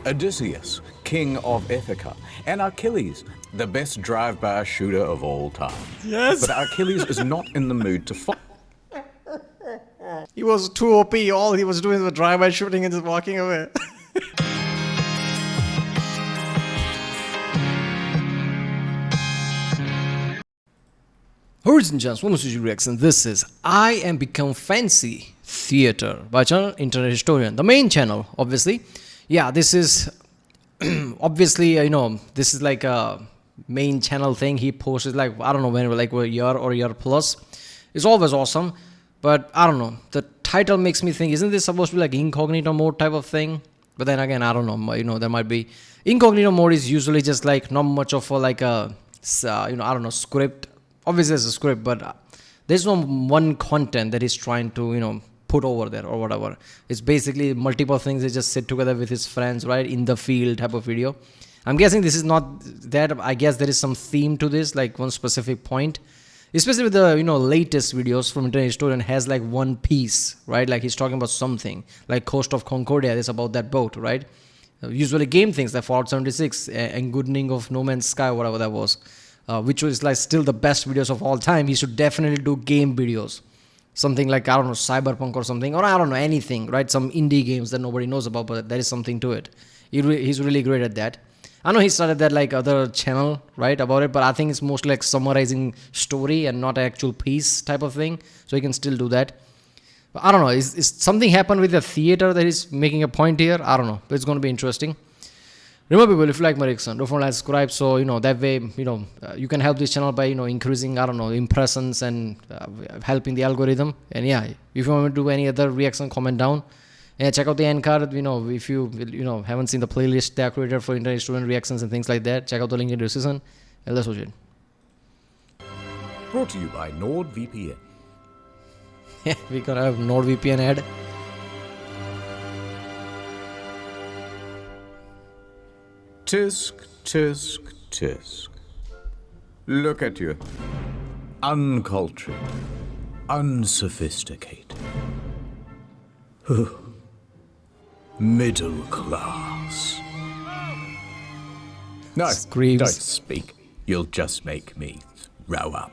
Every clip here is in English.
Odysseus, king of Ithaca, and Achilles, the best drive-by shooter of all time. Yes. But Achilles is not in the mood to fight. He was too OP. All he was doing was drive-by shooting and just walking away. Ladies and gents, welcome to Reaction. This is I Am Become Fancy Theater by channel Internet Historian, the main channel, obviously. Yeah, this is obviously, this is like a main channel thing. He posted like, I don't know when, like a year or a year plus. It's always awesome, but I don't know. The title makes me think, isn't this supposed to be like incognito mode type of thing? But then again, I don't know. There might be incognito mode is usually just like not much of a like a I don't know, script. Obviously there's a script, but there's no one content that he's trying to put over there or whatever. It's basically multiple things. They just sit together with his friends, right, in the field type of video. I'm guessing this is not that. I guess there is some theme to this, like one specific point, especially with the latest videos from Internet Historian has like one piece, right? Like he's talking about something like Coast of Concordia is about that boat, right? Usually game things like Fallout 76 and Goodening of No Man's Sky, whatever that was. Which was like still the best videos of all time. He should definitely do game videos, something like, I don't know, Cyberpunk or something, or I don't know, anything, right? Some indie games that nobody knows about, but there is something to it. He's really great at that. I know he started that like other channel, right, about it, but I think it's mostly like summarizing story and not actual piece type of thing, so he can still do that. But I don't know, is something happened with the theater that he's making a point here? I don't know, but it's going to be interesting. Remember, people, if you like my reaction, don't forget to subscribe. So that way, you can help this channel by increasing, I don't know, impressions and helping the algorithm. And yeah, if you want me to do any other reaction, comment down. And check out the end card. If you haven't seen the playlist they are created for Internet Student reactions and things like that, check out the link in the description. And let's watch it. Brought to you by NordVPN. Yeah, we gonna have NordVPN ad. Tisk, tisk, tisk. Look at you. Uncultured. Unsophisticated. Middle class. No, Screams. don't speak. You'll just make me row up.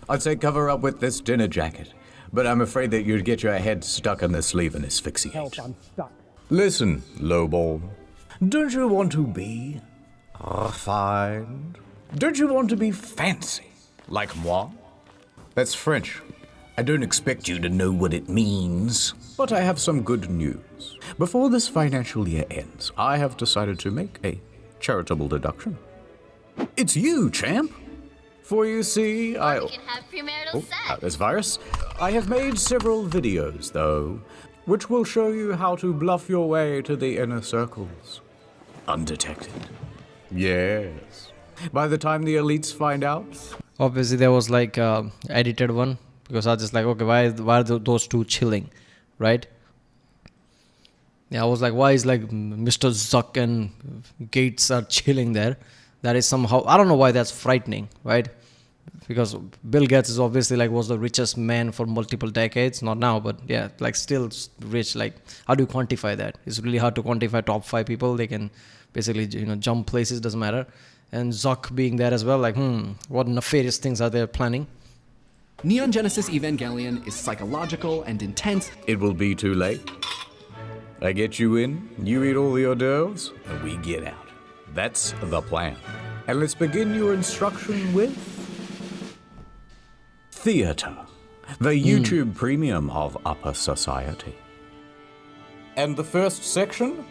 I'd say cover up with this dinner jacket, but I'm afraid that you'd get your head stuck in the sleeve and asphyxiate. Help, I'm stuck. Listen, lowball. Don't you want to be refined? Don't you want to be fancy, like moi? That's French. I don't expect you to know what it means, but I have some good news. Before this financial year ends, I have decided to make a charitable deduction. It's you, champ! For you see, We can have premarital sex. This virus. I have made several videos, though, which will show you how to bluff your way to the inner circles. Undetected. Yes. By the time the elites find out. Obviously, there was like edited one because I was just like, okay, why are those two chilling, right? Yeah, I was like, why is like Mr. Zuck and Gates are chilling there? That is somehow, I don't know why that's frightening, right? Because Bill Gates is obviously like was the richest man for multiple decades, not now, but yeah, like still rich. Like, how do you quantify that? It's really hard to quantify top 5 people. They can basically jump places, doesn't matter. And Zuck being there as well, like what nefarious things are they planning? Neon Genesis Evangelion is psychological and intense. It will be too late. I get you in, you eat all the hors d'oeuvres, and we get out. That's the plan. And let's begin your instruction with theater, the YouTube premium of upper society. And the first section?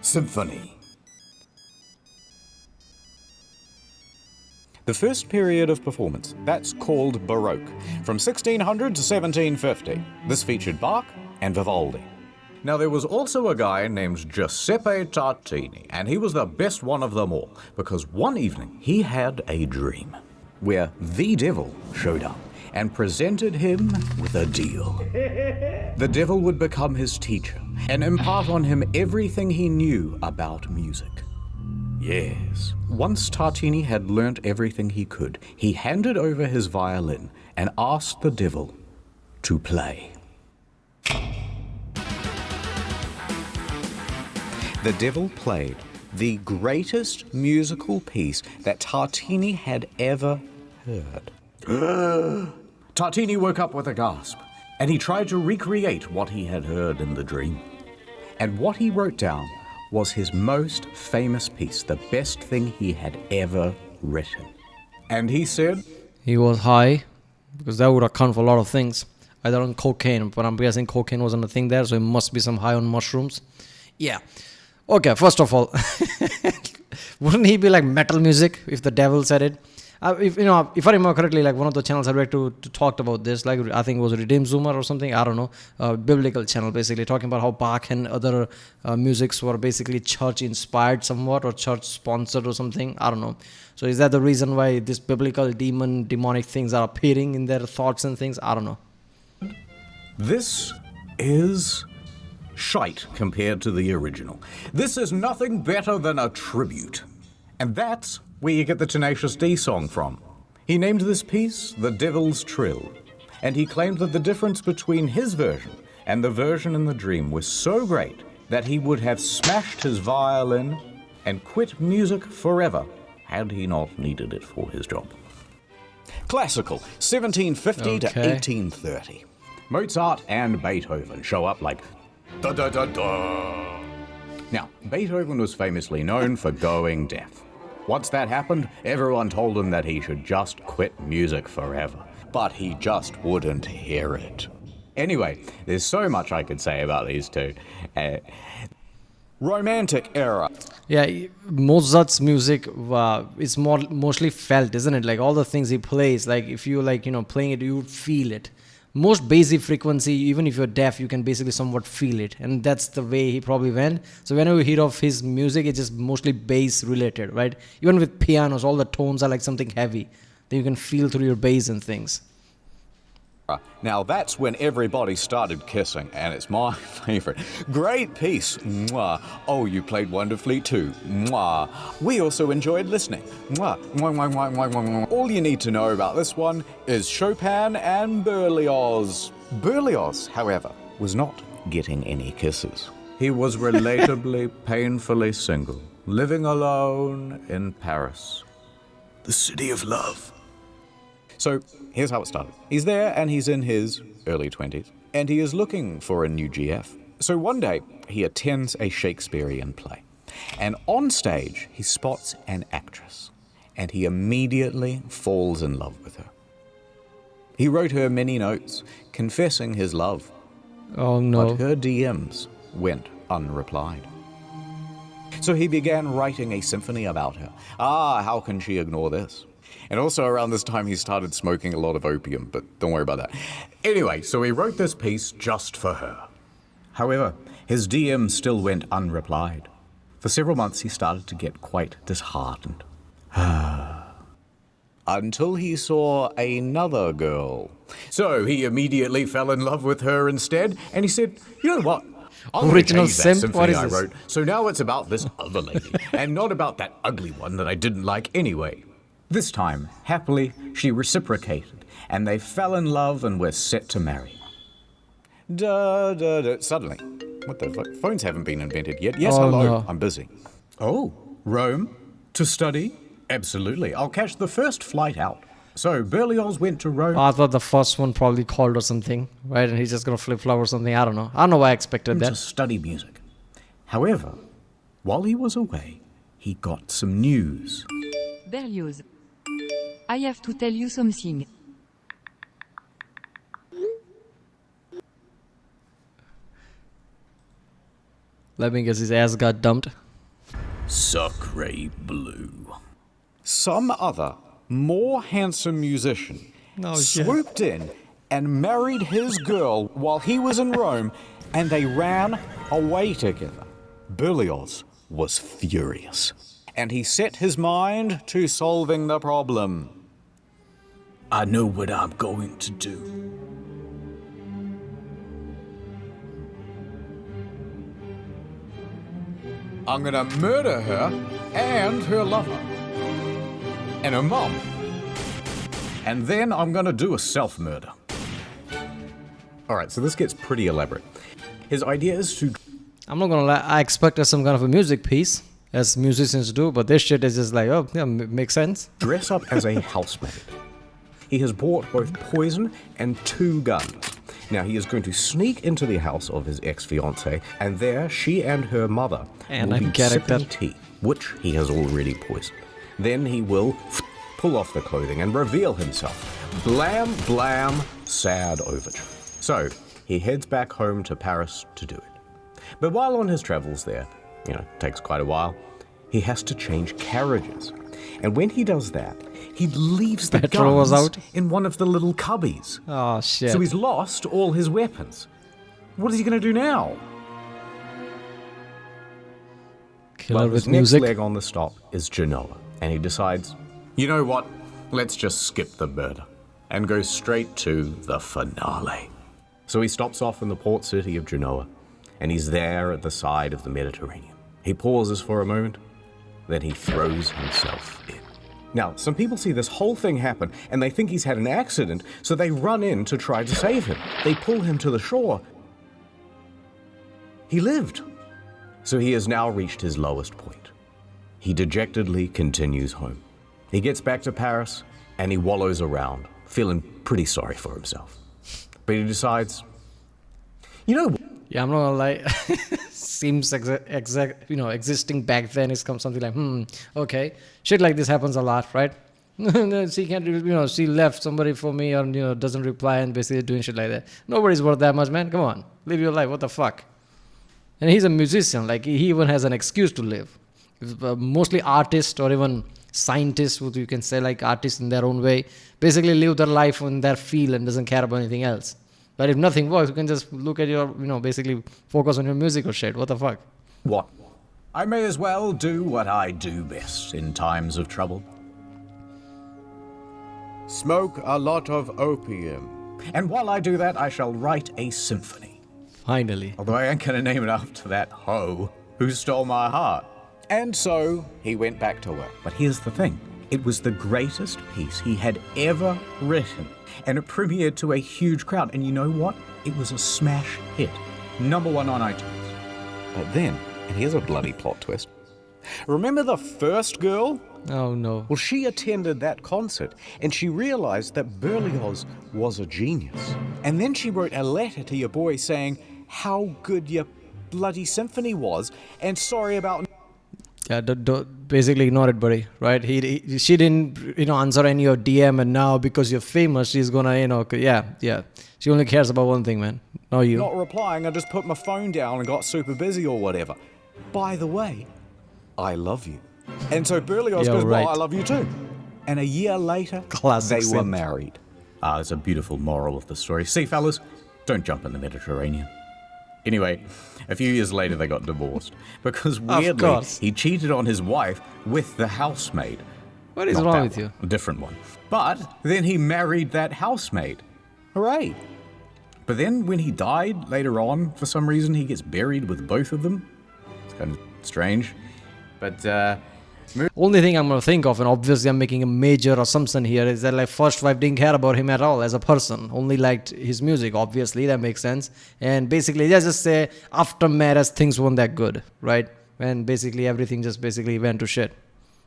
Symphony. The first period of performance, that's called Baroque, from 1600 to 1750. This featured Bach and Vivaldi. Now, there was also a guy named Giuseppe Tartini, and he was the best one of them all, because one evening he had a dream where the devil showed up and presented him with a deal. The devil would become his teacher and impart on him everything he knew about music. Yes. Once Tartini had learnt everything he could, he handed over his violin and asked the devil to play. the devil played the greatest musical piece that Tartini had ever heard. Tartini woke up with a gasp, and he tried to recreate what he had heard in the dream. And what he wrote down was his most famous piece, the best thing he had ever written. And he said, He was high, because that would account for a lot of things. Either on cocaine, but I'm guessing cocaine wasn't a thing there, so it must be some high on mushrooms. Yeah. Okay, first of all, wouldn't he be like metal music if the devil said it? If I remember correctly, like one of the channels I read to talked about this, like I think it was Redeem Zoomer or something, I don't know, biblical channel basically, talking about how Bach and other musics were basically church inspired somewhat, or church sponsored or something, I don't know. So is that the reason why these biblical demonic things are appearing in their thoughts and things? I don't know. this is shite compared to the original. This is nothing better than a tribute. And that's where you get the Tenacious D song from. He named this piece The Devil's Trill, and he claimed that the difference between his version and the version in the dream was so great that he would have smashed his violin and quit music forever had he not needed it for his job. Classical, 1750 to Okay. 1830. Mozart and Beethoven show up like da-da-da-da. Now, Beethoven was famously known for going deaf. Once that happened, everyone told him that he should just quit music forever. But he just wouldn't hear it. Anyway, there's so much I could say about these two. Romantic era. Yeah, Mozart's music is mostly felt, isn't it? Like all the things he plays, like if you playing it, you would feel it. Most basic frequency, even if you're deaf, you can basically somewhat feel it, and that's the way he probably went. So whenever you hear of his music, it's just mostly bass related, right? Even with pianos, all the tones are like something heavy that you can feel through your bass and things. Now that's when everybody started kissing, and it's my favorite. Great piece. Mwah. Oh, you played wonderfully too. Mwah. We also enjoyed listening. Mwah. Mwah, mwah, mwah, mwah, mwah, mwah. All you need to know about this one is Chopin and Berlioz. Berlioz, however, was not getting any kisses. He was relatably, painfully single, living alone in Paris, the city of love. So here's how it started. He's there and he's in his early 20s and he is looking for a new GF. So one day he attends a Shakespearean play and on stage he spots an actress and he immediately falls in love with her. He wrote her many notes confessing his love, Oh no. but her DMs went unreplied. So he began writing a symphony about her. How can she ignore this? And also around this time he started smoking a lot of opium, but don't worry about that. Anyway, so he wrote this piece just for her. However, his DM still went unreplied. For several months he started to get quite disheartened. Until he saw another girl. So he immediately fell in love with her instead, and he said, you know what? I'm Original gonna change that simp? What symphony is I this? wrote, so now it's about this other lady, and not about that ugly one that I didn't like anyway. This time, happily, she reciprocated, and they fell in love and were set to marry. Suddenly, what the fuck? Phones haven't been invented yet. Yes, Oh, hello, no. I'm busy. Oh, Rome? To study? Absolutely. I'll catch the first flight out. So, Berlioz went to Rome I thought the first one probably called or something, right? And he's just gonna flip flop or something. I don't know why I expected to that. study music. However, while he was away, he got some news. Berlioz. I have to tell you something. Let me guess, his ass got dumped. Sacre bleu. Some other, more handsome musician Oh, shit. swooped in and married his girl while he was in Rome, and they ran away together. Berlioz was furious, and he set his mind to solving the problem. I know what I'm going to do. I'm gonna murder her and her lover and her mom. And then I'm gonna do a self-murder. Alright, so this gets pretty elaborate. His idea is to I'm not gonna lie, I expected some kind of a music piece, as musicians do, but this shit is just like, oh, yeah, makes sense. Dress up as a housemaid. He has bought both poison and 2 guns. Now he is going to sneak into the house of his ex-fiancée, and there she and her mother And will a be character. sipping tea, which he has already poisoned. Then he will pull off the clothing and reveal himself. Blam, blam, sad overture. So he heads back home to Paris to do it. But while on his travels there, takes quite a while, he has to change carriages. And when he does that, he leaves the Petrol was guns out. in one of the little cubbies. Oh shit. So he's lost all his weapons. What is he going to do now? Killer Well, with his next music. leg on the stop is Genoa, and he decides, you know what? Let's just skip the murder and go straight to the finale. So he stops off in the port city of Genoa, and he's there at the side of the Mediterranean. He pauses for a moment, then he throws himself in. Now, some people see this whole thing happen, and they think he's had an accident, so they run in to try to save him. They pull him to the shore. He lived. So he has now reached his lowest point. He dejectedly continues home. He gets back to Paris, and he wallows around, feeling pretty sorry for himself. But he decides, Yeah, I'm not gonna lie. Seems existing back then is something like, okay, shit like this happens a lot, right? She can't, she left somebody for me, or doesn't reply, and basically doing shit like that. Nobody's worth that much, man. Come on, live your life. What the fuck? And he's a musician. Like, he even has an excuse to live. Mostly artists or even scientists, who you can say like artists in their own way, basically live their life in their field and doesn't care about anything else. But if nothing works, you can just look at your, basically focus on your music or shit. What the fuck? what? I may as well do what I do best in times of trouble. Smoke a lot of opium. And while I do that, I shall write a symphony. Finally. Although I ain't gonna name it after that hoe who stole my heart. And so he went back to work. But here's the thing. It was the greatest piece he had ever written. And it premiered to a huge crowd. And you know what? It was a smash hit. #1 on iTunes. But then, and here's a bloody plot twist. Remember the first girl? Oh no. Well, she attended that concert and she realized that Berlioz was a genius. And then she wrote a letter to your boy saying how good your bloody symphony was and sorry about... Yeah, basically ignore it, buddy. Right? She didn't, answer any of your DM, and now because you're famous, she's gonna, yeah. She only cares about one thing, man. Not you. Not replying, I just put my phone down and got super busy or whatever. By the way, I love you. And so Berlioz Yeah, goes, well, right. I love you too. And a year later, Classic they were simp. married. There's a beautiful moral of the story. See, fellas, don't jump in the Mediterranean. Anyway, a few years later they got divorced because weirdly course. he cheated on his wife with the housemaid. What is Not wrong that with you? one, a different one. But then he married that housemaid. Hooray. But then when he died later on, for some reason, he gets buried with both of them. It's kind of strange. But, Only thing I'm gonna think of, and obviously I'm making a major assumption here, is that like first wife didn't care about him at all as a person, only liked his music. Obviously, that makes sense. And basically, let's just say after marriage things weren't that good, right? And basically everything just basically went to shit.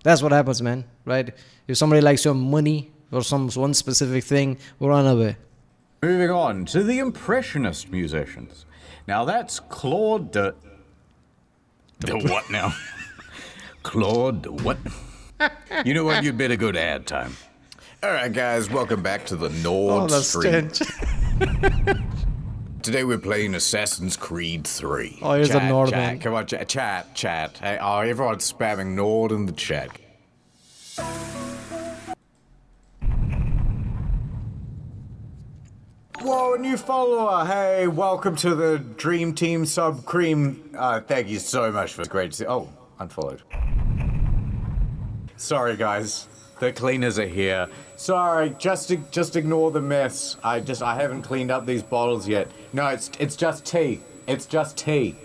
That's what happens, man, right? If somebody likes your money or one specific thing, run away. moving on to the Impressionist musicians. Now that's Claude de... The what now? Claude de what? You know what? You'd better go to ad time. All right, guys, welcome back to the Nord Stream. Today we're playing Assassin's Creed 3. Oh, here's a Nord man. Chat. Come on, chat. Hey, everyone's spamming Nord in the chat. Whoa, a new follower. Hey, welcome to the Dream Team Sub Cream. Thank you so much for great to see. Oh, unfollowed. Sorry, guys. The cleaners are here. Sorry, just ignore the mess. I haven't cleaned up these bottles yet. No, it's just tea. It's just tea.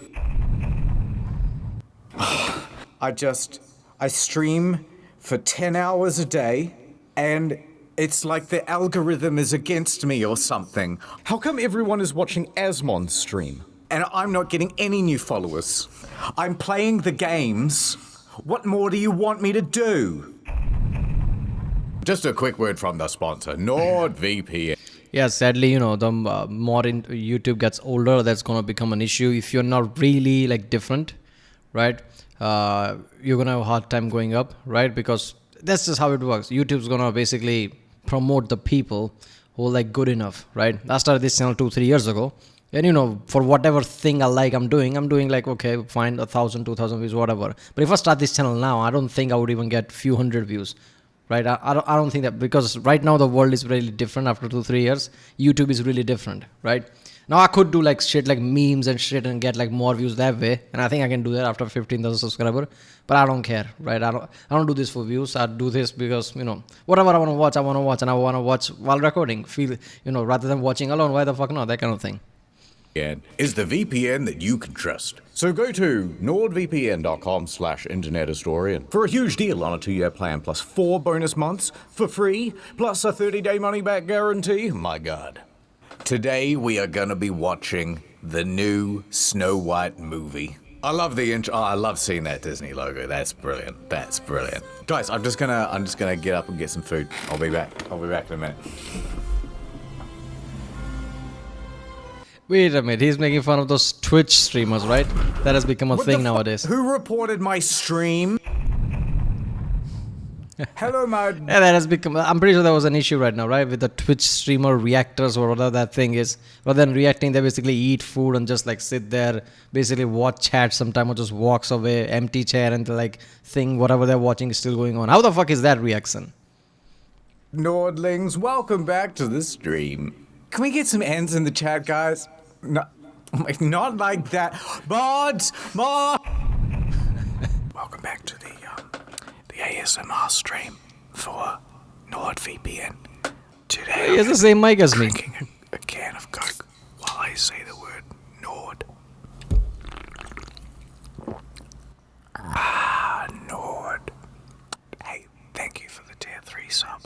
I stream for 10 hours a day, and it's like the algorithm is against me or something. How come everyone is watching Asmon's stream? and I'm not getting any new followers. I'm playing the games. What more do you want me to do? Just a quick word from the sponsor, NordVPN. Yeah, sadly, the more YouTube gets older, that's gonna become an issue. If you're not really like different, right? You're gonna have a hard time going up, right? Because that's just how it works. YouTube's gonna basically promote the people who are like good enough, right? I started this channel 2-3 years ago, and for whatever thing I'm doing like, okay, fine, 1,000, 2,000 views, whatever. But if I start this channel now, I don't think I would even get few hundred views. Right, I don't think that, because right now the world is really different. After 2-3 years, YouTube is really different, right? Now I could do like shit like memes and shit and get like more views that way, and I think I can do that after 15,000 subscriber. But I don't care, right? I don't do this for views. I do this because whatever I want to watch, and I want to watch while recording. Feel rather than watching alone. Why the fuck not? That kind of thing. Is the VPN that you can trust. So go to nordvpn.com/internethistorian for a huge deal on a 2-year plan plus 4 bonus months for free plus a 30-day money-back guarantee. My God. Today we are going to be watching the new Snow White movie. I love the intro. I love seeing that Disney logo. That's brilliant. That's brilliant. Guys, I'm just gonna get up and get some food. I'll be back in a minute. Wait a minute, he's making fun of those Twitch streamers, right? That has become a thing nowadays. Who reported my stream? Hello, my... Yeah, that has become... I'm pretty sure there was an issue right now, right? With the Twitch streamer reactors or whatever that thing is. Rather than reacting, they basically eat food and just like sit there, basically watch chat sometime or just walks away, empty chair, and like think whatever they're watching is still going on. How the fuck is that reaction? Nordlings, welcome back to the stream. Can we get some ends in the chat, guys? No, not like that. Mods! Welcome back to the ASMR stream for NordVPN. Today, He has the same mic as me. drinking a can of Coke while I say the word Nord. Nord. Hey, thank you for the tier 3 sub.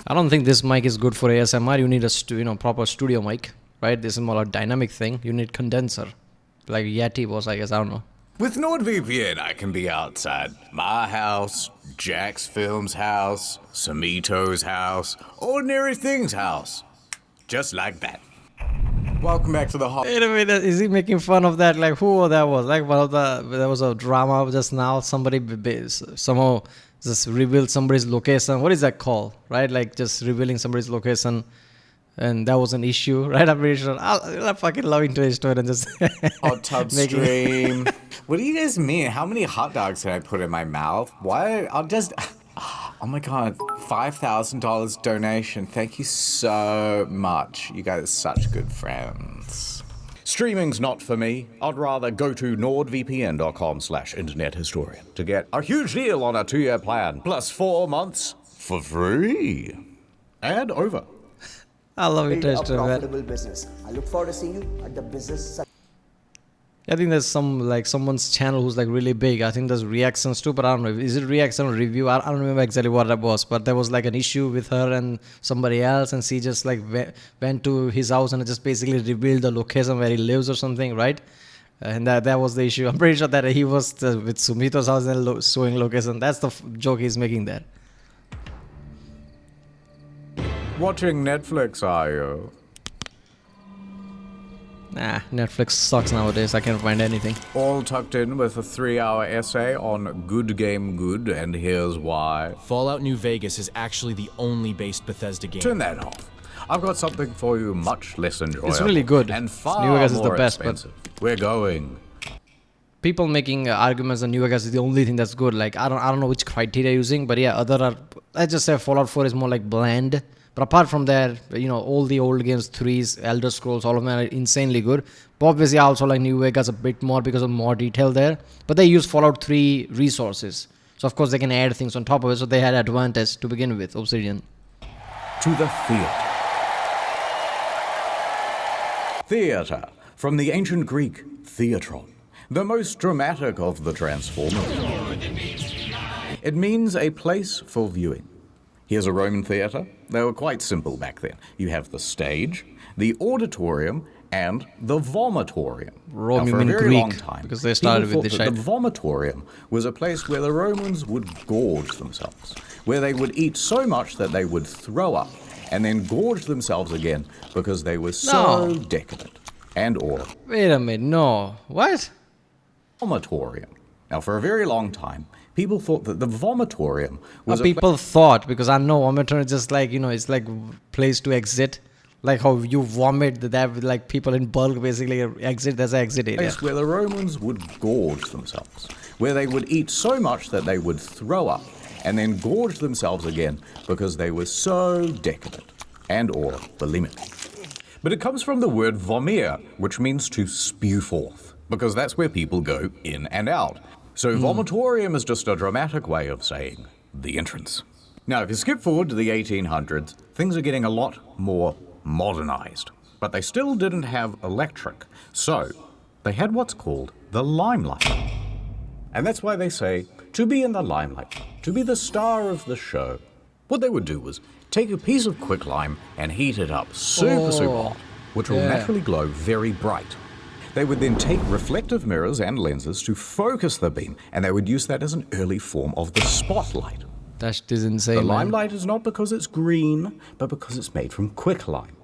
I don't think this mic is good for ASMR. You need a proper studio mic, right? This is more a dynamic thing. You need condenser, like Yeti was, I guess. I don't know. With NordVPN, I can be outside my house, Jack's Film's house, Samito's house, Ordinary Things' house. Just like that. Welcome back to the hot. Wait a minute, is he making fun of that? Like, who that was? Like, there was a drama just now. Somebody somehow just revealed somebody's location. What is that called? Right? Like, just revealing somebody's location. And that was an issue, right? I'm pretty sure. I fucking love Internet Story and just Hot tub stream. What do you guys mean? How many hot dogs can I put in my mouth? Why? I'll just... Oh my God, $5,000 donation. Thank you so much. You guys are such good friends. Streaming's not for me. I'd rather go to nordvpn.com/internethistorian to get a huge deal on a 2-year plan plus 4 months for free. Ad over. I love Build Internet a Story, man. profitable business. I look forward to seeing you at the business. I think there's someone's channel who's like really big. I think there's reactions too, but I don't know. Is it reaction or review? I don't remember exactly what it was, but there was like an issue with her and somebody else, and she just like went to his house and just basically revealed the location where he lives or something, right? And that was the issue. I'm pretty sure that he was with Sumito's house and showing location. That's the joke he's making there. Watching Netflix, are you? Nah, Netflix sucks nowadays. I can't find anything. All tucked in with a 3-hour essay on Good Game Good, and here's why. Fallout New Vegas is actually the only based Bethesda game. Turn that off. I've got something for you much less enjoyable. It's really good. And far New Vegas is the more best, but- expensive. We're going. People making arguments that New Vegas is the only thing that's good. Like I don't know which criteria you're using, but yeah, let's just say Fallout 4 is more like bland. But apart from that, all the old games, 3s, Elder Scrolls, all of them are insanely good. But obviously, I also like New Vegas a bit more because of more detail there. But they use Fallout 3 resources. So, of course, they can add things on top of it. So, they had advantage to begin with, Obsidian. To the theater. Theater, from the ancient Greek, theatron, the most dramatic of the Transformers. It means a place for viewing. Here's a Roman theater. They were quite simple back then. You have the stage, the auditorium, and the vomitorium. Rome, Now, you for a mean very Greek, long time, because they people started with thought the that shite. the vomitorium was a place where the Romans would gorge themselves, where they would eat so much that they would throw up and then gorge themselves again because they were so No. decadent and or Wait a minute. No. What? vomitorium. Now, for a very long time, people thought that the vomitorium was People thought, because I know vomitorium is just like, it's like place to exit. Like how you vomit, that like people in bulk basically exit, there's an exit area. place where the Romans would gorge themselves, where they would eat so much that they would throw up and then gorge themselves again because they were so decadent and or bulimic. But it comes from the word vomere, which means to spew forth, because that's where people go in and out. So vomitorium is just a dramatic way of saying the entrance. Now, if you skip forward to the 1800s, things are getting a lot more modernized, but they still didn't have electric. So they had what's called the limelight. And that's why they say to be in the limelight, to be the star of the show. What they would do was take a piece of quicklime and heat it up super hot, which will naturally glow very bright. They would then take reflective mirrors and lenses to focus the beam, and they would use that as an early form of the spotlight. That is insane, The man. limelight is not because it's green, but because it's made from quicklime.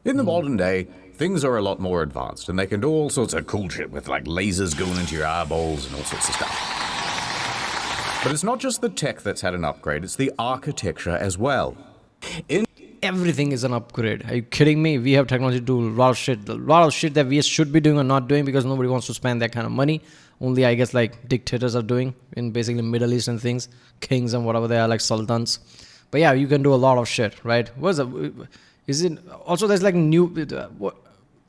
In the modern day, things are a lot more advanced, and they can do all sorts of cool shit with like lasers going into your eyeballs and all sorts of stuff. But it's not just the tech that's had an upgrade, it's the architecture as well. Everything is an upgrade. Are you kidding me? We have technology to do a lot of shit that we should be doing or not doing because nobody wants to spend that kind of money. Only, I guess, like dictators are doing in basically Middle East and things, kings and whatever they are, like sultans. But yeah, you can do a lot of shit, right? Is it also there's like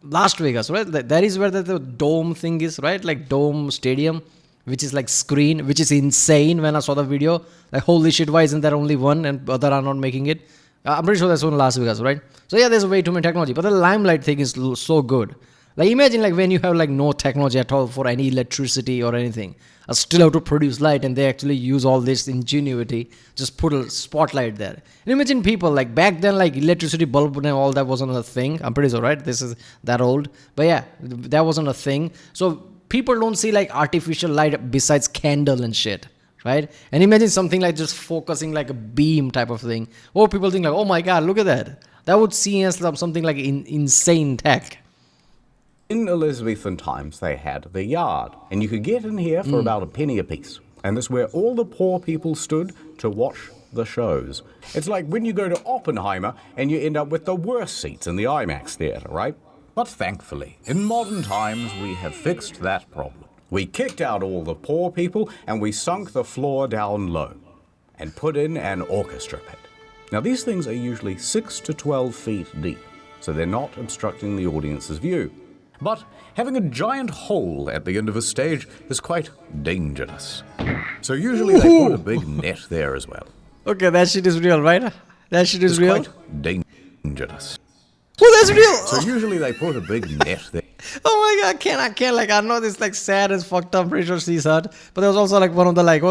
Las Vegas, right? That is where the dome thing is, right? Like dome stadium, which is like screen, which is insane. When I saw the video, like holy shit, why isn't there only one and other are not making it? I'm pretty sure that's one in Las Vegas, right? So yeah, there's way too many technology, but the limelight thing is so good. Like imagine like when you have like no technology at all for any electricity or anything, still have to produce light, and they actually use all this ingenuity, just put a spotlight there. And imagine people like back then, like electricity bulb and all that wasn't a thing. I'm pretty sure, right? This is that old, but yeah, that wasn't a thing. So people don't see like artificial light besides candle and shit. Right? And imagine something like just focusing like a beam type of thing. Oh, people think like, oh my God, look at that. That would see as something like insane tech. In Elizabethan times, they had the yard, and you could get in here for about a penny apiece. And this is where all the poor people stood to watch the shows. It's like when you go to Oppenheimer and you end up with the worst seats in the IMAX theater, right? But thankfully, in modern times, we have fixed that problem. We kicked out all the poor people and we sunk the floor down low and put in an orchestra pit. Now these things are usually 6 to 12 feet deep, so they're not obstructing the audience's view. But having a giant hole at the end of a stage is quite dangerous. So usually they put a big net there as well. Okay, that shit is real, right? That shit is It's real. quite dangerous. Oh, that's real. So usually they put a big net there. Oh my God, I can't. Like, I know this like sad as fucked up. Pretty sure she's hurt. But there was also like one of the like,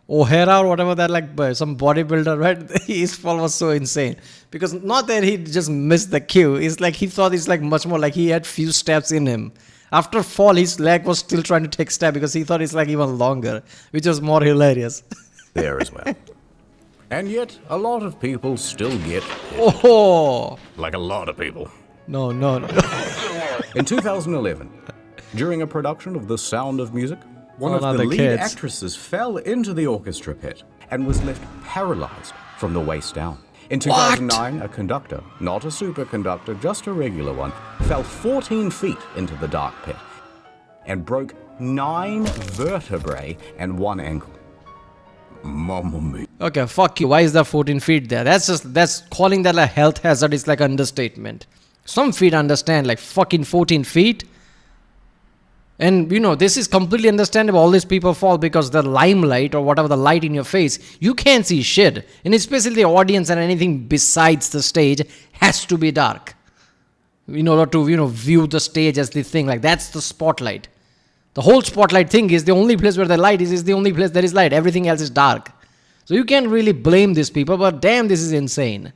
O'Hara or whatever that like some bodybuilder, right? His fall was so insane because not that he just missed the cue. It's like he thought it's like much more like he had few steps in him. After fall, his leg was still trying to take step because he thought it's like even longer, which was more hilarious. There as well. And yet, a lot of people still get hit. Oh Like a lot of people. no. In 2011, during a production of The Sound of Music, one of the Another lead kids. actresses fell into the orchestra pit and was left paralyzed from the waist down. In 2009, a conductor, not a superconductor, just a regular one, fell 14 feet into the dark pit and broke 9 vertebrae and 1 ankle. Mamma mia. Okay, fuck you. Why is there 14 feet there? That's calling that a health hazard is like understatement. Some feet understand, like fucking 14 feet. And this is completely understandable. All these people fall because the limelight or whatever the light in your face, you can't see shit. And especially the audience and anything besides the stage has to be dark. In order to, view the stage as the thing. Like that's the spotlight. The whole spotlight thing is the only place where the light is the only place there is light. Everything else is dark. So you can't really blame these people, but damn, this is insane.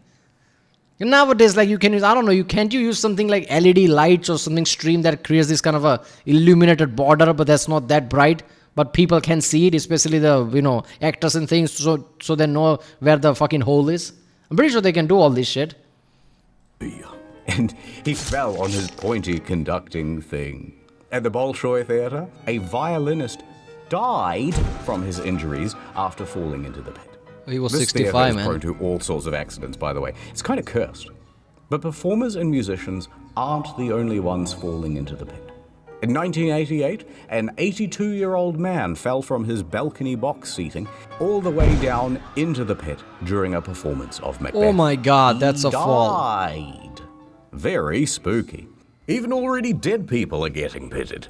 Nowadays, like you can use, I don't know, can't you use something like LED lights or something stream that creates this kind of a illuminated border, but that's not that bright, but people can see it, especially the actors and things, so they know where the fucking hole is. I'm pretty sure they can do all this shit. And he fell on his pointy conducting thing. At the Bolshoi Theatre, a violinist died from his injuries after falling into the pit. He was This 65, theatre is man. prone to all sorts of accidents, by the way. It's kind of cursed. But performers and musicians aren't the only ones falling into the pit. In 1988, an 82-year-old man fell from his balcony box seating all the way down into the pit during a performance of Macbeth. Oh my god, that's a fall. Died. Very spooky. Even already dead people are getting pitted.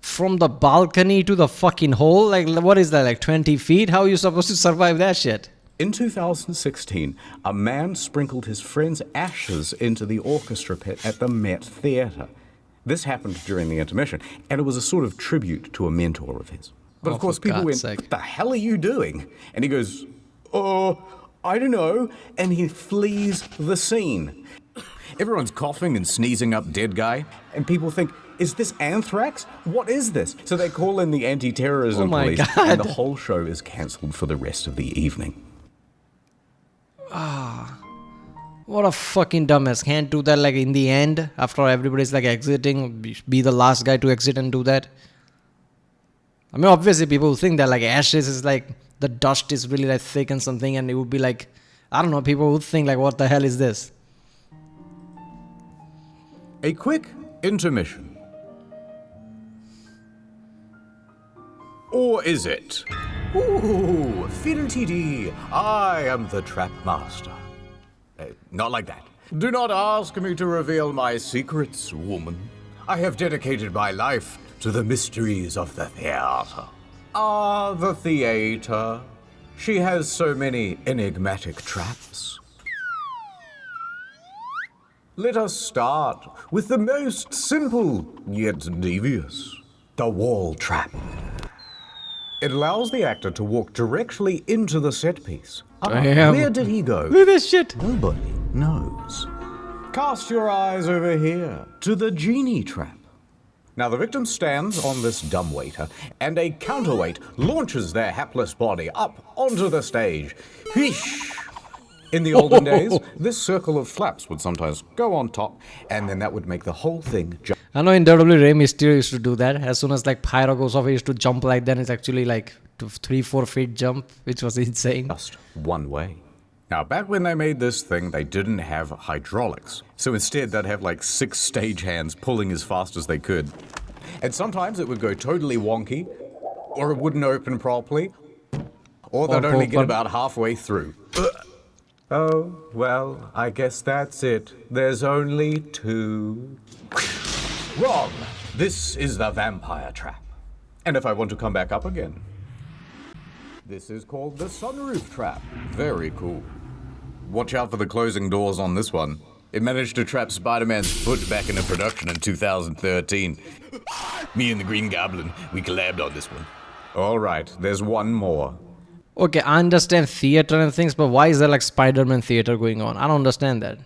From the balcony to the fucking hole? Like, what is that, like 20 feet? How are you supposed to survive that shit? In 2016, a man sprinkled his friend's ashes into the orchestra pit at the Met Theatre. This happened during the intermission, and it was a sort of tribute to a mentor of his. But Oh, of course, for people God's went, sake. "What the hell are you doing?" And he goes, "Oh, I don't know." And he flees the scene. Everyone's coughing and sneezing up dead guy, and people think, is this anthrax? What is this? So they call in the anti-terrorism Oh my police, God. and the whole show is cancelled for the rest of the evening. What a fucking dumbass. Can't do that like in the end after everybody's like exiting, be the last guy to exit and do that. I mean, obviously people think that like ashes is like the dust is really like thick and something, and it would be like, I don't know, people would think like, what the hell is this? A quick intermission. Or is it? Ooh, fiddle-tee-dee, I am the trap master. Not like that. Do not ask me to reveal my secrets, woman. I have dedicated my life to the mysteries of the theater. Ah, the theater. She has so many enigmatic traps. Let us start with the most simple yet devious, the wall trap. It allows the actor to walk directly into the set piece. Damn. Where did he go? Look at this shit. Nobody knows. Cast your eyes over here to the genie trap. Now the victim stands on this dumbwaiter, and a counterweight launches their hapless body up onto the stage. Wheesh! In the olden days, this circle of flaps would sometimes go on top, and then that would make the whole thing jump I know in WWE, Rey Mysterio used to do that. As soon as like pyro goes off, he used to jump like that. It's actually like 3-4 feet jump, which was insane. just one way. Now, back when they made this thing, they didn't have hydraulics. So instead, they'd have like 6 stagehands pulling as fast as they could. And sometimes it would go totally wonky, or it wouldn't open properly, or they'd only get about halfway through. Oh, well, I guess that's it. There's only 2. Wrong! This is the vampire trap. And if I want to come back up again, this is called the sunroof trap. Very cool. Watch out for the closing doors on this one. It managed to trap Spider-Man's foot back into production in 2013. Me and the Green Goblin, we collabed on this one. All right, there's one more. Okay, I understand theater and things, but why is there like Spider-Man theater going on? I don't understand that.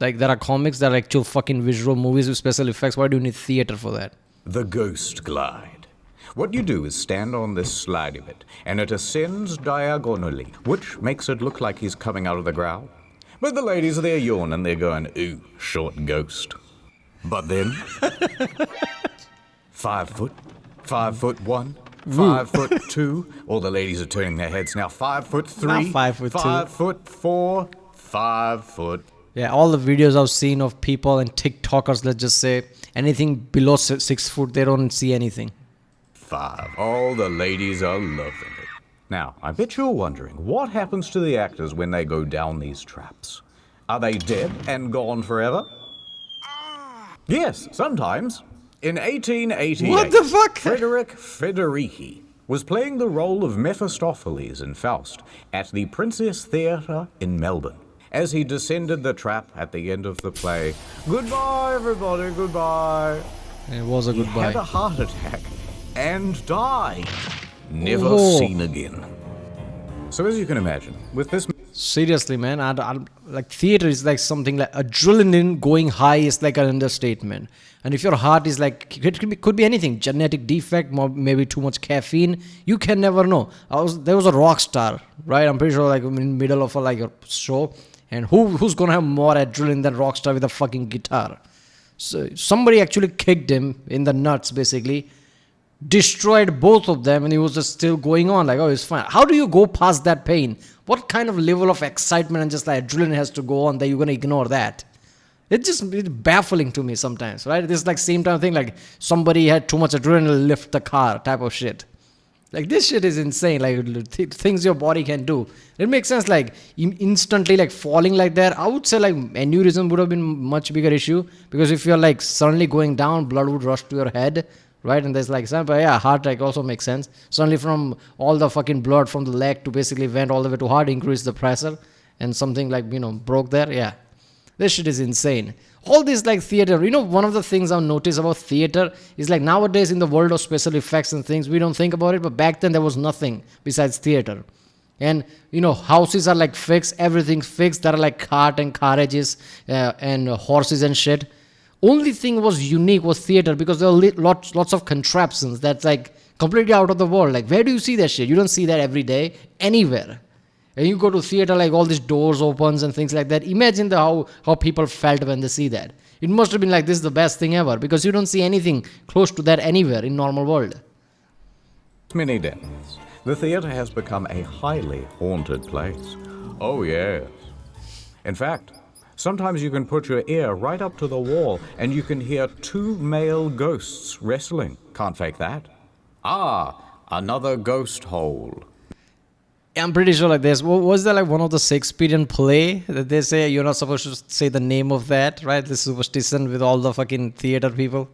Like, there are comics that are actual fucking visual movies with special effects. Why do you need theater for that? The Ghost Glide. What you do is stand on this slidey bit, and it ascends diagonally, which makes it look like he's coming out of the ground. But the ladies are there yawning, they're going, ooh, short ghost. But then, 5 foot, 5'1", 5'2". All the ladies are turning their heads now. 5'3", Not 5'2". 5'4", 5 foot. Yeah, all the videos I've seen of people and TikTokers, let's just say, anything below 6 foot, they don't see anything. 5. All the ladies are loving it. Now, I bet you're wondering, what happens to the actors when they go down these traps? Are they dead and gone forever? Yes, sometimes. In 1888, What the fuck? Frederick Federici was playing the role of Mephistopheles in Faust at the Princess Theatre in Melbourne. As he descended the trap at the end of the play, goodbye, everybody, goodbye. It was a He had goodbye. a heart attack and died. Never Oh. seen again. So as you can imagine, with this Seriously, man. Like theater is like something like adrenaline going high is like an understatement. And if your heart is like, it could be anything, genetic defect, maybe too much caffeine, you can never know. There was a rock star, right? I'm pretty sure like in the middle of a show, and who's gonna have more adrenaline than Rockstar with a fucking guitar? So somebody actually kicked him in the nuts, basically, destroyed both of them, and he was just still going on like, oh, it's fine. How do you go past that pain? What kind of level of excitement and just like adrenaline has to go on that you're gonna ignore that? It's baffling to me sometimes, right? This is like same time thing, like somebody had too much adrenaline, lift the car type of shit. Like this shit is insane, like things your body can do. It makes sense, like instantly like falling like that. I would say like aneurysm would have been much bigger issue, because if you're like suddenly going down, blood would rush to your head, right? And there's like some, but yeah, heart attack also makes sense. Suddenly from all the fucking blood from the leg to basically went all the way to heart, increase the pressure, and something like, broke there. Yeah, this shit is insane. All this like theater, one of the things I've noticed about theater is like nowadays in the world of special effects and things, we don't think about it, but back then there was nothing besides theater. And houses are like fixed, everything's fixed. There are like cart and carriages and horses and shit. Only thing was unique was theater, because there were lots of contraptions that's like completely out of the world. Like where do you see that shit? You don't see that every day anywhere. And you go to theater, like all these doors opens and things like that. Imagine how people felt when they see that. It must have been like, this is the best thing ever, because you don't see anything close to that anywhere in normal world. Many deaths. The theater has become a highly haunted place. Oh yes. In fact, sometimes you can put your ear right up to the wall and you can hear two male ghosts wrestling. Can't fake that. Ah, another ghost hole. I'm pretty sure like this. Was there like one of the Shakespearean play that they say you're not supposed to say the name of that, right? The superstition with all the fucking theater people.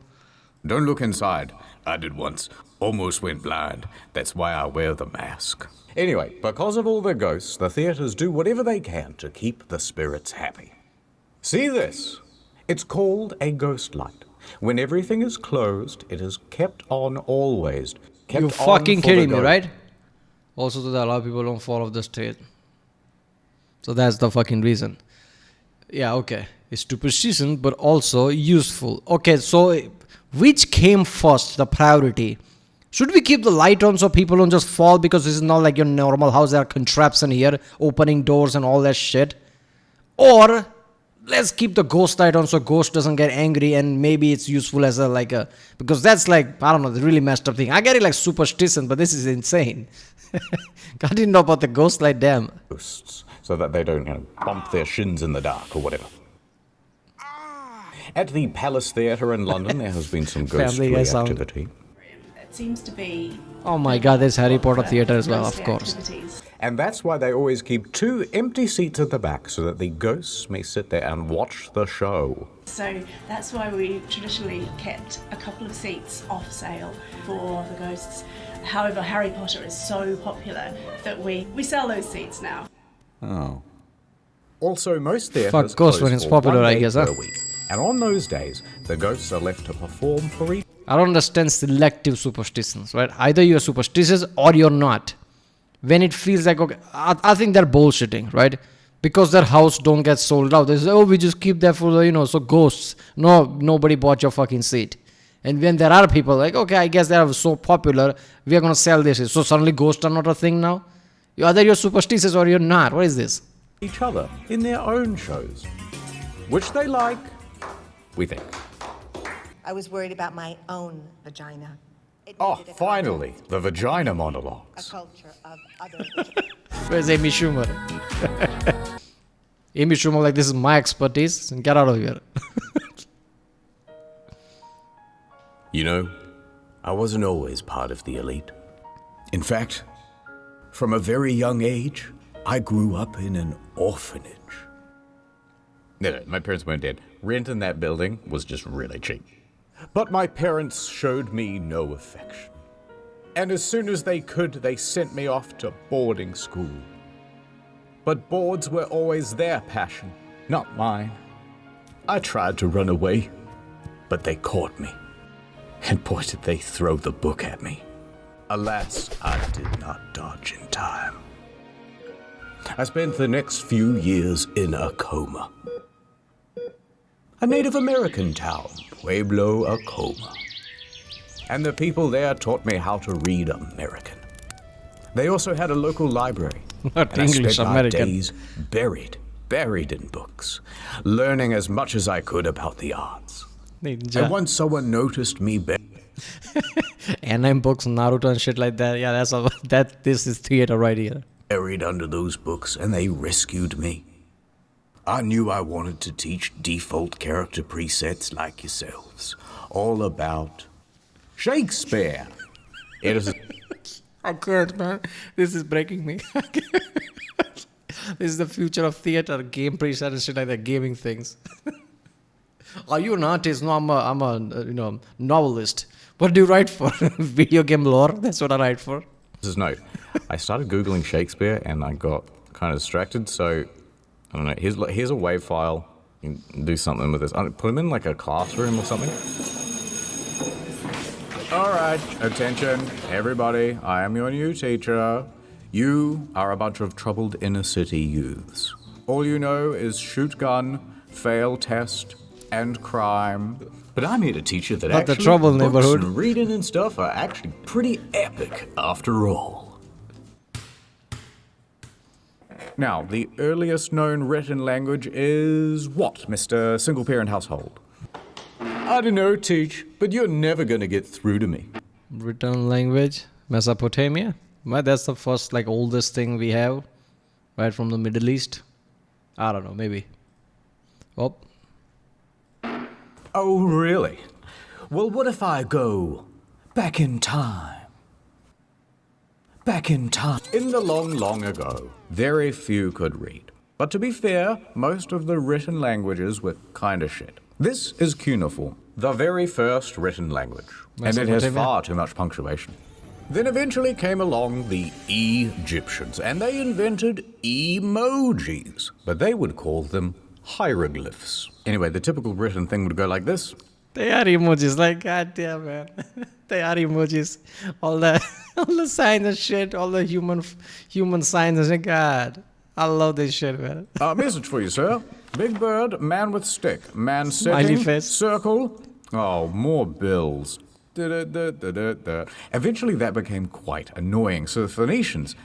Don't look inside. I did once. Almost went blind. That's why I wear the mask. Anyway, because of all the ghosts, the theaters do whatever they can to keep the spirits happy. See this? It's called a ghost light. When everything is closed, it is kept on always. You're fucking kidding me, right? Also, so that a lot of people don't fall off the stage. So that's the fucking reason. Yeah, okay. It's superstition, but also useful. Okay, so which came first, the priority? Should we keep the light on so people don't just fall, because this is not like your normal house? There are contraptions here, opening doors and all that shit. Or let's keep the ghost light on so ghost doesn't get angry, and maybe it's useful as a because that's like, I don't know, the really messed up thing. I get it like superstition, but this is insane. I didn't know about the ghost light, damn. Ghosts, so that they don't bump their shins in the dark or whatever. At the Palace Theatre in London, there has been some ghostly activity. It seems to be... Oh my god, there's Harry Potter theatre as well, of course. And that's why they always keep 2 empty seats at the back, so that the ghosts may sit there and watch the show. So that's why we traditionally kept a couple of seats off sale for the ghosts. However, Harry Potter is so popular that we sell those seats now. Oh. Also, most theatres Fuck ghosts when it's popular, I guess, huh? week. And on those days, the ghosts are left to perform for each. I don't understand selective superstitions, right? Either you're superstitious or you're not. When it feels like, okay, I think they're bullshitting, right? Because their house don't get sold out. They say, oh, we just keep that for the, so ghosts. No, nobody bought your fucking seat. And when there are people like, okay, I guess they're so popular, we are going to sell this. So suddenly ghosts are not a thing now? Either you're superstitious or you're not. What is this? Each other in their own shows. Which they like, we think. I was worried about my own vagina. Oh, finally, the vagina monologues. A culture of other. Where's Amy Schumer? Amy Schumer like, this is my expertise. Get out of here. I wasn't always part of the elite. In fact, from a very young age, I grew up in an orphanage. No, my parents weren't dead. Rent in that building was just really cheap. But my parents showed me no affection. And as soon as they could, they sent me off to boarding school. But boards were always their passion, not mine. I tried to run away, but they caught me. And boy, did they throw the book at me. Alas, I did not dodge in time. I spent the next few years in a coma. A Native American town, Pueblo, Acoma. And the people there taught me how to read American. They also had a local library. Not and English, I spent my American. days buried in books, learning as much as I could about the arts. Ninja. And once someone noticed me Anime books, Naruto and shit like that. Yeah, that's all. This is theater right here. buried under those books, and they rescued me. I knew I wanted to teach default character presets like yourselves, all about Shakespeare. It is I can't, man. This is breaking me. This is the future of theater, game preset and shit like that, gaming things. Are you an artist? No, I'm a novelist. What do you write for? Video game lore? That's what I write for. This is note. I started Googling Shakespeare and I got kind of distracted, so I don't know. Here's a WAV file. You can do something with this. Put him in like a classroom or something. All right, attention, everybody. I am your new teacher. You are a bunch of troubled inner city youths. All you know is shoot gun, fail test, and crime. But I'm here to teach you that Not the actually trouble books neighborhood. and reading and stuff are actually pretty epic after all. Now, the earliest known written language is what, Mr. Single Parent Household? I don't know, Teach, but you're never gonna get through to me. Written language, Mesopotamia. Well, that's the first, oldest thing we have, right from the Middle East. I don't know, maybe. Oh, Oh, really? Well, what if I go back in time? Back in time. In the long, long ago, very few could read. But to be fair, most of the written languages were kinda shit. This is cuneiform, the very first written language. And it has Mesopotamia. far too much punctuation. Then eventually came along the Egyptians, and they invented emojis, but they would call them hieroglyphs. Anyway, the typical written thing would go like this. they are emojis. Goddamn, man. They are emojis. All the signs and shit. All the human signs and shit. God, I love this shit, man. A message for you, sir. Big bird, man with stick, man Smiley sitting, face. circle. Oh, more bills. Da-da-da-da-da-da. Eventually that became quite annoying, so the Phoenicians,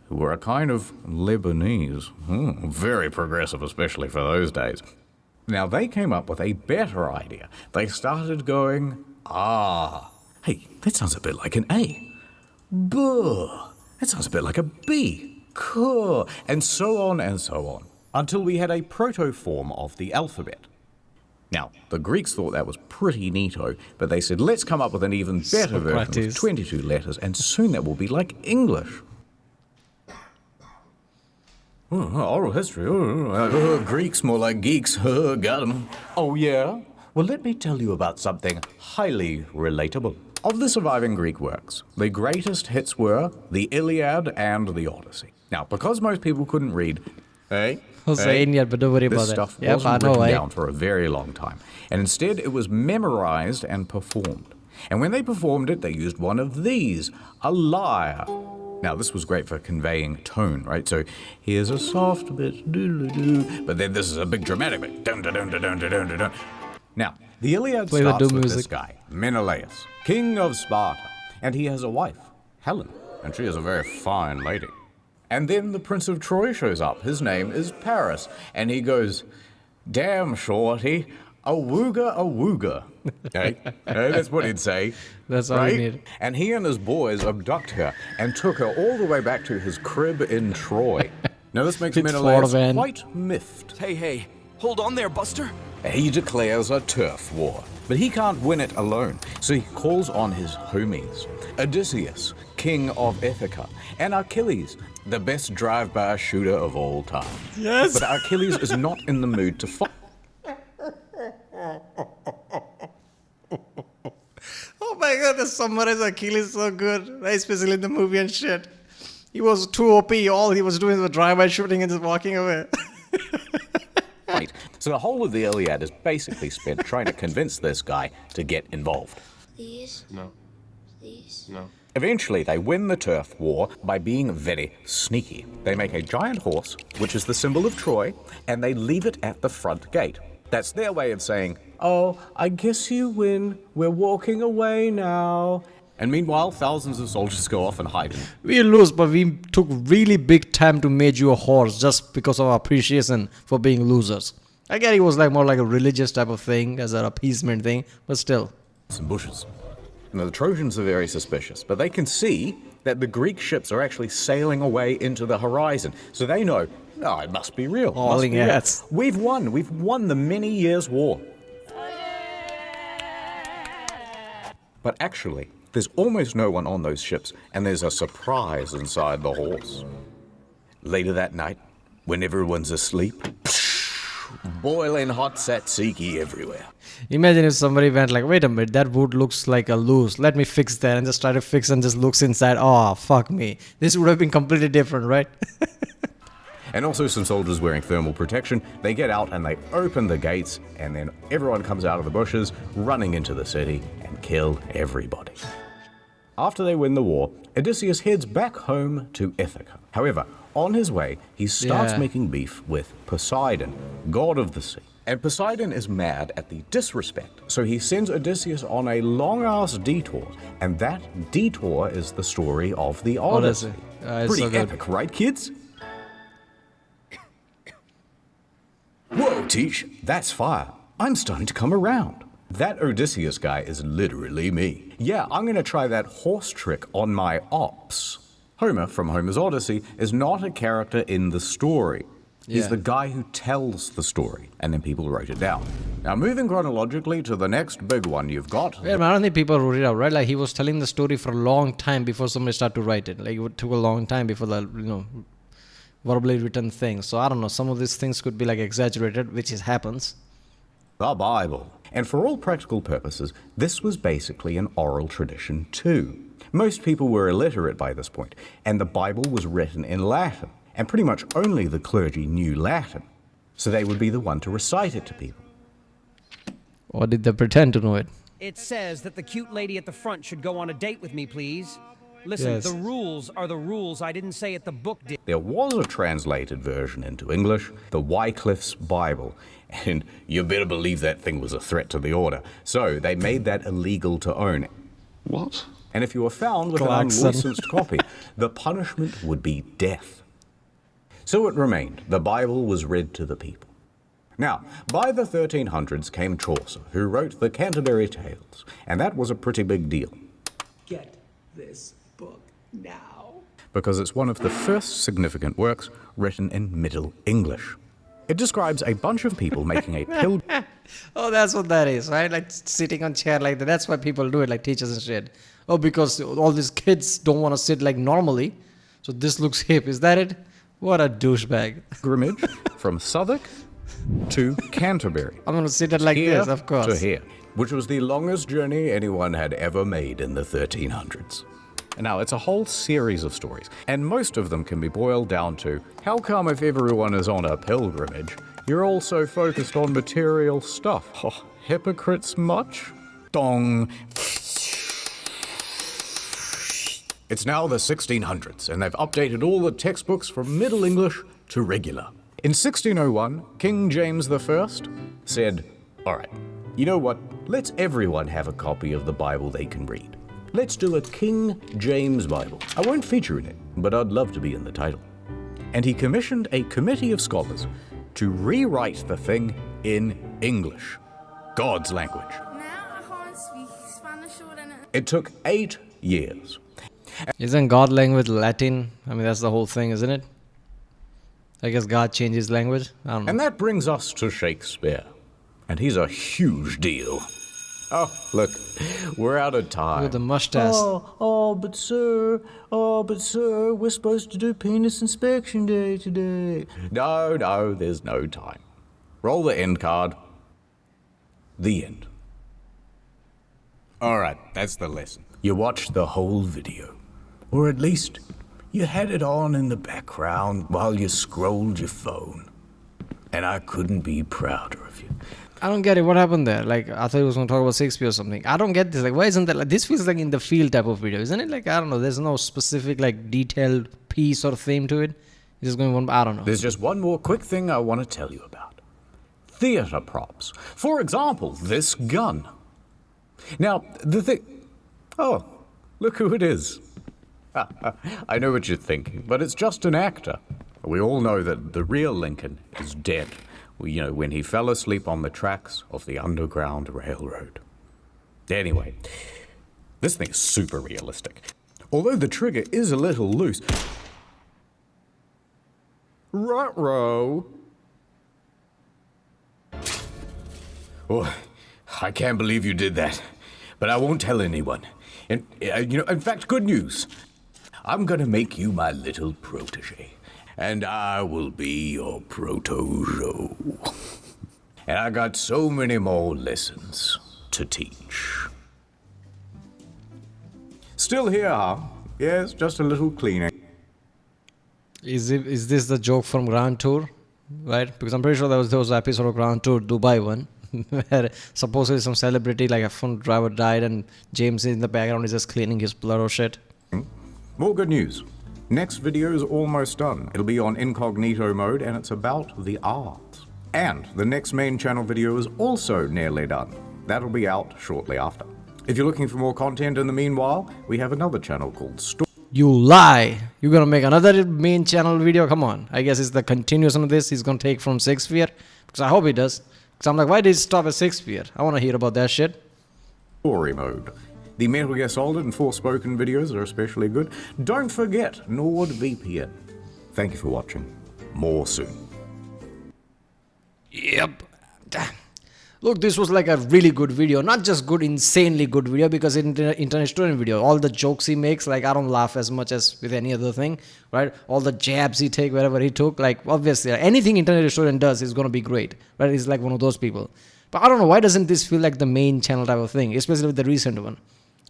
who were a kind of Lebanese, very progressive especially for those days, now they came up with a better idea. They started going, hey, that sounds a bit like an A. Buh, that sounds a bit like a B. Kuh, and so on, until we had a proto-form of the alphabet. Now, the Greeks thought that was pretty neato, but they said, let's come up with an even better version Socrates. with 22 letters, and soon that will be like English. Oral history. Greeks more like geeks. Got 'em. Oh, yeah? Well, let me tell you about something highly relatable. Of the surviving Greek works, the greatest hits were the Iliad and the Odyssey. Now, because most people couldn't read, But don't worry about this that. stuff Yep, wasn't I know, written eh? down for a very long time, and instead it was memorized and performed. And when they performed it, they used one of these, a lyre. Now, this was great for conveying tone, right? So here's a soft bit, doo-doo-doo, but then this is a big dramatic bit, dun-dun-dun-dun-dun-dun-dun. Now, the Iliad Play the starts doom with this music. guy, Menelaus, king of Sparta, and he has a wife, Helen, and she is a very fine lady. And then the Prince of Troy shows up. His name is Paris, and he goes, "Damn, shorty, awooga, awooga." Okay? That's what he'd say. That's all right? we need. And he and his boys abduct her and took her all the way back to his crib in Troy. Now this makes It's Menelaus Florida, man. quite miffed. Hey, hold on there, Buster. He declares a turf war, but he can't win it alone, so he calls on his homies. Odysseus, king of Ithaca, and Achilles, the best drive-by shooter of all time. Yes. But Achilles is not in the mood to fight. Oh my god, the summarize Achilles so good, right? Especially in the movie and shit. He was too OP. All he was doing was drive-by shooting and just walking away. So the whole of the Iliad is basically spent trying to convince this guy to get involved. These? No. These? No. Eventually, they win the turf war by being very sneaky. They make a giant horse, which is the symbol of Troy, and they leave it at the front gate. That's their way of saying, Oh, I guess you win. We're walking away now. and meanwhile, thousands of soldiers go off and hide in. We lose, but we took really big time to make you a horse just because of our appreciation for being losers. I get it was like more like a religious type of thing, as an appeasement thing, but still. Some bushes. Now, the Trojans are very suspicious, but they can see that the Greek ships are actually sailing away into the horizon. So they know, no, it must be real. All must be real. hats. We've won the many years war. But actually, there's almost no one on those ships, and there's a surprise inside the horse. Later that night, when everyone's asleep, boiling hot tzatziki everywhere. Imagine if somebody went like, wait a minute, that wood looks like a loose. Let me fix that, and just try to fix and just looks inside. Oh, fuck me. This would have been completely different, right? And also some soldiers wearing thermal protection. They get out and they open the gates, and then everyone comes out of the bushes, running into the city, and kill everybody. After they win the war, Odysseus heads back home to Ithaca. However, on his way, he starts making beef with Poseidon, god of the sea. And Poseidon is mad at the disrespect, so he sends Odysseus on a long-ass detour, and that detour is the story of the Odyssey. Pretty so good. epic, right, kids? Whoa, Teach, that's fire. I'm starting to come around. That Odysseus guy is literally me. Yeah, I'm going to try that horse trick on my ops. Homer, from Homer's Odyssey, is not a character in the story. He's the guy who tells the story, and then people wrote it down. Now, moving chronologically to the next big one you've got. Yeah, I don't think people wrote it out, right? Like, he was telling the story for a long time before somebody started to write it. Like, it took a long time before the, verbally written thing. So, I don't know, some of these things could be, like, exaggerated, which happens. The Bible. And for all practical purposes, this was basically an oral tradition too. Most people were illiterate by this point, and the Bible was written in Latin, and pretty much only the clergy knew Latin, so they would be the one to recite it to people. Or did they pretend to know it? It says that the cute lady at the front should go on a date with me, please. Listen, the rules are the rules. I didn't say it, the book did. There was a translated version into English, the Wycliffe's Bible, and you better believe that thing was a threat to the order, so they made that illegal to own. What? And if you were found with an unlicensed copy, the punishment would be death. So it remained. The Bible was read to the people. Now, by the 1300s came Chaucer, who wrote the Canterbury Tales, and that was a pretty big deal. Get this book now. Because it's one of the first significant works written in Middle English. It describes a bunch of people making a pilgrimage. Oh, that's what that is, right? Like sitting on chair like that. That's why people do it, like teachers and shit. Oh, because all these kids don't want to sit like normally, so this looks hip. Is that it? What a douchebag. Pilgrimage from Southwark to Canterbury. I'm going to sit it like this, of course. To here, which was the longest journey anyone had ever made in the 1300s. Now, it's a whole series of stories, and most of them can be boiled down to, how come if everyone is on a pilgrimage, you're all so focused on material stuff? Oh, hypocrites much? Dong. It's now the 1600s, and they've updated all the textbooks from Middle English to regular. In 1601, King James I said, all right, you know what? Let's everyone have a copy of the Bible they can read. Let's do a King James Bible. I won't feature in it, but I'd love to be in the title. And he commissioned a committee of scholars to rewrite the thing in English, God's language. Now I can't speak Spanish or anything. It took 8 years. Isn't God language Latin? I mean, that's the whole thing, isn't it? I guess God changed his language. I don't know. And that brings us to Shakespeare. And he's a huge deal. Oh, look, we're out of time. With the mustache. But sir, we're supposed to do penis inspection day today. No, there's no time. Roll the end card. The end. All right, that's the lesson. You watched the whole video. Or at least, you had it on in the background while you scrolled your phone. And I couldn't be prouder of you. I don't get it. What happened there? Like, I thought he was going to talk about Shakespeare or something. I don't get this. Like, why isn't that? Like, this feels like in the field type of video, isn't it? Like, I don't know. There's no specific, like, detailed piece or theme to it. It's just going one. I don't know. There's just one more quick thing I want to tell you about. Theater props. For example, this gun. Now, the thing... Oh, look who it is. I know what you're thinking, but it's just an actor. We all know that the real Lincoln is dead. You know, when he fell asleep on the tracks of the Underground Railroad. Anyway, this thing is super realistic. Although the trigger is a little loose. Ruh-roh. Oh, I can't believe you did that. But I won't tell anyone. And, in fact, good news. I'm gonna make you my little protege. And I will be your protojo. And I got so many more lessons to teach. Still here, huh? Yes, just a little cleaning. Is this the joke from Grand Tour? Right? Because I'm pretty sure there was episode of Grand Tour, Dubai one, where supposedly some celebrity like a F1 driver died and James in the background is just cleaning his blood or shit. More good news. Next video is almost done. It'll be on incognito mode and it's about the arts. And the next main channel video is also nearly done. That'll be out shortly after. If you're looking for more content in the meanwhile, we have another channel called You lie! You're gonna make another main channel video? Come on. I guess it's the continuation of this he's gonna take from Shakespeare. Because I hope he does. Because I'm like, why did he stop at Shakespeare? I wanna hear about that shit. Story mode. The Metal Gear Solid and Forspoken videos are especially good. Don't forget NordVPN. Thank you for watching. More soon. Yep. Look, this was like a really good video. Not just good, insanely good video, because in the internet student video, all the jokes he makes, like I don't laugh as much as with any other thing, right? All the jabs he take, wherever he took, like obviously anything internet student does is going to be great, right? He's like one of those people. But I don't know, why doesn't this feel like the main channel type of thing, especially with the recent one,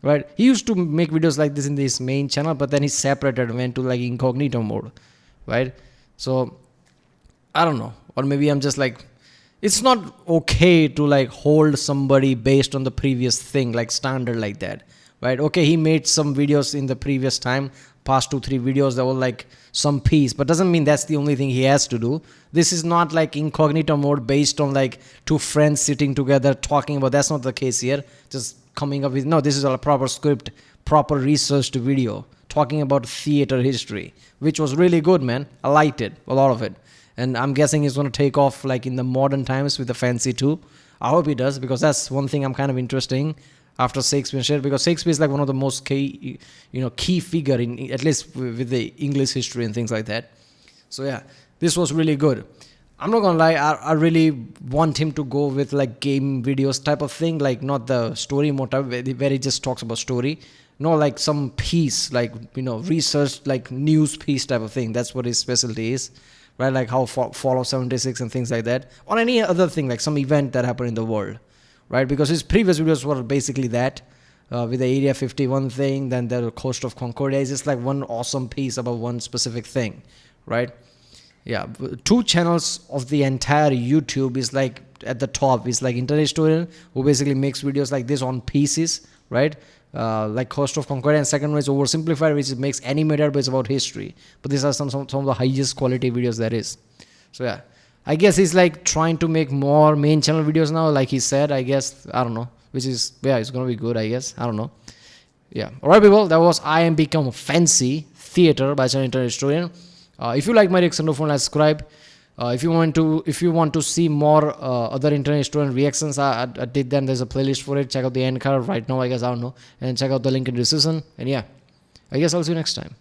right? He used to make videos like this in this main channel, but then he separated and went to like incognito mode, right? So, I don't know. Or maybe I'm just like, it's not okay to like hold somebody based on the previous thing, like standard like that, right? Okay, he made some videos in the previous time, past 2-3 videos that were like some piece, but doesn't mean that's the only thing he has to do. This is not like incognito mode based on like two friends sitting together talking about, that's not the case here. Just coming up with, no, this is a proper script, proper researched video, talking about theater history, which was really good, man. I liked it, a lot of it. And I'm guessing he's going to take off like in the modern times with the Fancy 2. I hope he does, because that's one thing I'm kind of interested in after Shakespeare shit, because Shakespeare is like one of the most key, key figure in, at least with the English history and things like that. So yeah, this was really good. I'm not gonna lie, I really want him to go with like game videos type of thing, like not the story motive where he just talks about story. No, like some piece, like, research, like news piece type of thing. That's what his specialty is. Right, like how Fallout 76 and things like that, or any other thing, like some event that happened in the world, right? Because his previous videos were basically that, with the Area 51 thing, then the Coast of Concordia is just like one awesome piece about one specific thing, right? Yeah, 2 channels of the entire YouTube is like at the top is like Internet Historian, who basically makes videos like this on pieces, right? Like Coast of Concordia, and second one is Oversimplified, which makes animated, but it's about history. But these are some of the highest quality videos there is. So yeah, I guess he's like trying to make more main channel videos now, like he said, I guess. I don't know, which is, yeah, it's gonna be good, I guess. I don't know. Yeah, alright people, that was I Am Become Fancy Theater by Channel Internet Historian. If you like my reaction, don't forget to subscribe. If you want to see more other internet student reactions, I did them. There's a playlist for it. Check out the end card right now, I guess. I don't know, and check out the link in the description. And yeah, I guess I'll see you next time.